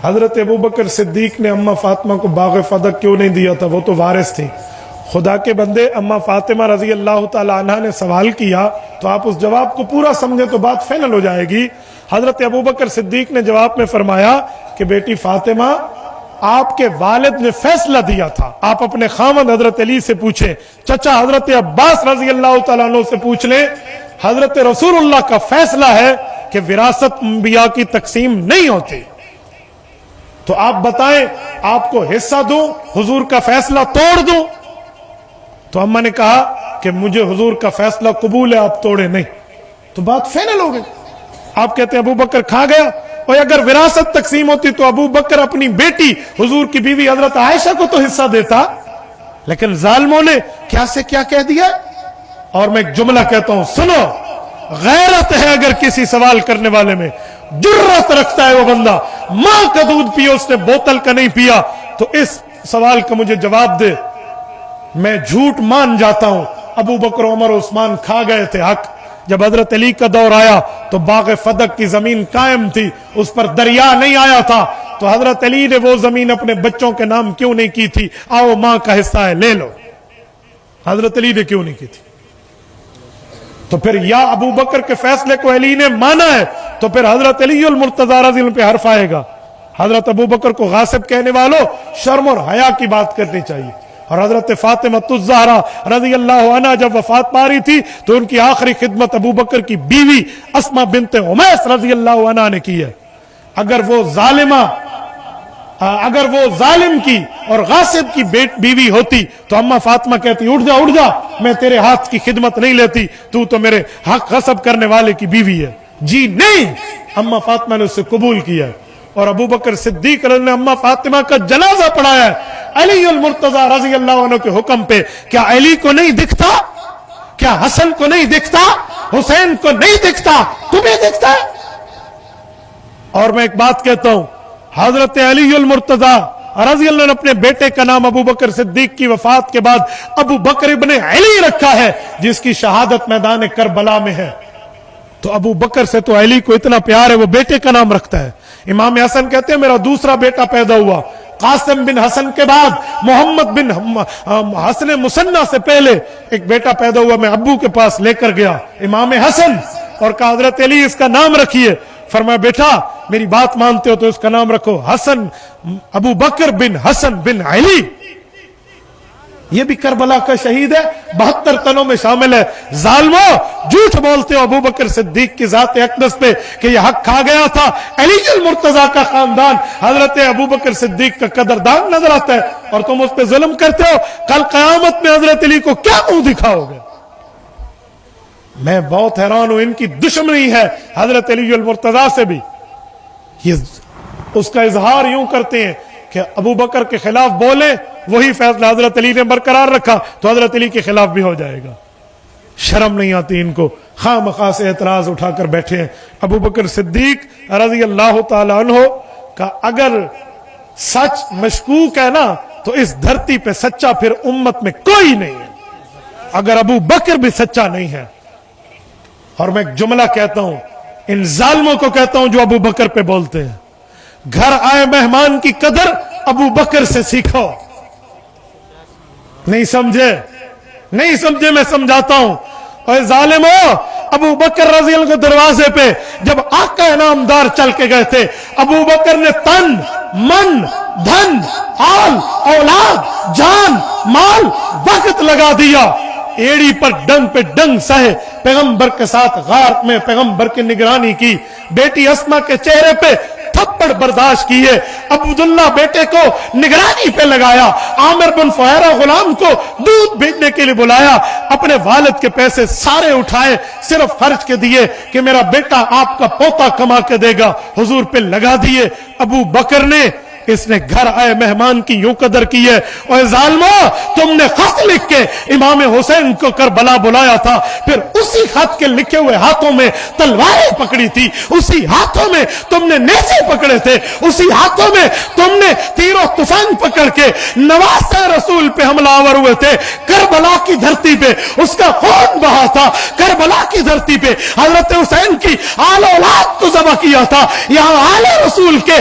حضرت ابو بکر صدیق نے اما فاطمہ کو باغ فدق کیوں نہیں دیا تھا؟ وہ تو وارث تھی. خدا کے بندے، اما فاطمہ رضی اللہ تعالی عنہ نے سوال کیا تو آپ اس جواب کو پورا سمجھیں تو بات فائنل ہو جائے گی. حضرت ابو بکر صدیق نے جواب میں فرمایا کہ بیٹی فاطمہ، آپ کے والد نے فیصلہ دیا تھا، آپ اپنے خاوند حضرت علی سے پوچھیں، چچا حضرت عباس رضی اللہ تعالیٰ عنہ سے پوچھ لیں. حضرت رسول اللہ کا فیصلہ ہے کہ وراثت انبیاء کی تقسیم نہیں ہوتی. تو آپ بتائیں، آپ کو حصہ دوں، حضور کا فیصلہ توڑ دوں؟ تو اماں نے کہا کہ مجھے حضور کا فیصلہ قبول ہے، آپ توڑے نہیں. تو بات فائنل ہو گئی. آپ کہتے ہیں ابو بکر کھا گیا، اور اگر وراثت تقسیم ہوتی تو ابو بکر اپنی بیٹی حضور کی بیوی حضرت عائشہ کو تو حصہ دیتا. لیکن ظالموں نے کیا سے کیا کہہ دیا. اور میں ایک جملہ کہتا ہوں، سنو، غیرت ہے اگر کسی سوال کرنے والے میں، جرت رکھتا ہے وہ بندہ، ماں کا دودھ پیا اس نے بوتل کا نہیں پیا، تو اس سوال کا مجھے جواب دے. میں جھوٹ مان جاتا ہوں. ابو بکر، عمر، عثمان کھا گئے تھے حق. جب حضرت علی کا دور آیا تو باغ فدق کی زمین قائم تھی، اس پر دریا نہیں آیا تھا. تو حضرت علی نے وہ زمین اپنے بچوں کے نام کیوں نہیں کی تھی؟ آؤ ماں کا حصہ ہے، لے لو. حضرت علی نے کیوں نہیں کی تھی؟ تو پھر یا ابو بکر کے فیصلے کو علی نے مانا ہے تو پھر حضرت علی المرتضی رضی اللہ عنہ پہ حرف آئے گا. حضرت ابو بکر کو غاصب کہنے والوں، شرم اور حیا کی بات کرنی چاہیے. اور حضرت فاطمہ الزہرا رضی اللہ عنہا جب وفات پا رہی تھی تو ان کی آخری خدمت ابو بکر کی بیوی اسما بنت امیس رضی اللہ عنہا نے کی ہے. اگر وہ ظالم کی اور غاصب کی بیوی ہوتی تو اما فاطمہ کہتی، اٹھ جا اٹھ جا، میں تیرے ہاتھ کی خدمت نہیں لیتی، تو میرے حق غصب کرنے والے کی بیوی ہے. جی نہیں، اما فاطمہ نے اس سے قبول کیا. اور ابو بکر صدیق نے اما فاطمہ کا جنازہ پڑھایا ہے علی المرتضی رضی اللہ عنہ کے حکم پہ. کیا علی کو نہیں دکھتا؟ کیا حسن کو نہیں دکھتا؟ حسین کو نہیں دکھتا؟ تمہیں دکھتا ہے؟ اور میں ایک بات کہتا ہوں، حضرت علی المرتضی رضی اللہ عنہ نے اپنے بیٹے کا نام ابو بکر صدیق کی وفات کے بعد ابو بکر ابن علی رکھا ہے، جس کی شہادت میدان کربلا میں ہے. تو ابو بکر سے تو علی کو اتنا پیار ہے، وہ بیٹے کا نام رکھتا ہے. امام حسن کہتے ہیں میرا دوسرا بیٹا پیدا ہوا، قاسم بن حسن کے بعد محمد بن حسن مسنہ سے پہلے ایک بیٹا پیدا ہوا، میں ابو کے پاس لے کر گیا امام حسن اور کہا حضرت علی اس کا نام رکھیے. فرمایا بیٹا میری بات مانتے ہو تو اس کا نام رکھو حسن، ابو بکر بن حسن بن علی. یہ بھی کربلا کا شہید ہے، 72 تنوں میں شامل ہے. ظالمو، جھوٹ بولتے ہو ابو بکر صدیق کی ذات اقدس پہ کہ یہ حق کھا گیا تھا. علی المرتضی کا خاندان حضرت ابو بکر صدیق کا قدردان نظر آتا ہے اور تم اس پہ ظلم کرتے ہو. کل قیامت میں حضرت علی کو کیا منہ دکھاؤ گے؟ میں بہت حیران ہوں، ان کی دشمنی ہے حضرت علی المرتضی سے بھی. یہ اس کا اظہار یوں کرتے ہیں کہ ابو بکر کے خلاف بولے، وہی فیصلہ حضرت علی نے برقرار رکھا تو حضرت علی کے خلاف بھی ہو جائے گا. شرم نہیں آتی ان کو، خواہ مخواہ سے اعتراض اٹھا کر بیٹھے ہیں. ابو بکر صدیق رضی اللہ تعالی عنہ کا اگر سچ مشکوک ہے نا تو اس دھرتی پہ سچا پھر امت میں کوئی نہیں ہے، اگر ابو بکر بھی سچا نہیں ہے. اور میں ایک جملہ کہتا ہوں، ان ظالموں کو کہتا ہوں جو ابو بکر پہ بولتے ہیں، گھر آئے مہمان کی قدر ابو بکر سے سیکھو. نہیں سمجھے میں سمجھاتا ہوں. اور ظالموں، ابو بکر رضی اللہ عنہ کے دروازے پہ جب آقا انعامدار چل کے گئے تھے، ابو بکر نے تن، من، دھن، آل، اولاد، جان، مال، وقت لگا دیا، ایڑی پر ڈنگ پہ ڈنگ سہے، پیغمبر کے ساتھ غار میں پیغمبر کی نگرانی کی، بیٹی اسما کے چہرے پہ تھپڑ برداشت کیے، عبداللہ بیٹے کو نگرانی پہ لگایا، عامر بن فہیرہ غلام کو دودھ بھیجنے کے لیے بلایا، اپنے والد کے پیسے سارے اٹھائے، صرف خرچ کے دیے کہ میرا بیٹا آپ کا پوتا کما کے دے گا، حضور پہ لگا دیے. ابو بکر نے اس نے گھر آئے مہمان کی یوں قدر کی ہے. اور ظالمو، تم نے خط لکھ کے امام حسین کو کربلا بلایا تھا، پھر اسی خط کے لکھے ہوئے ہاتھوں میں تلواریں پکڑی تھی، اسی ہاتھوں میں تم نے نیزے پکڑے تھے، اسی ہاتھوں میں تم نے تیر و تفنگ پکڑ کے نواسہ رسول پہ حملہ آور ہوئے تھے. کربلا کی دھرتی پہ اس کا خون بہا تھا، کربلا کی دھرتی پہ حضرت حسین کی آل اولاد کو ذبح کیا تھا. یہاں آل رسول کے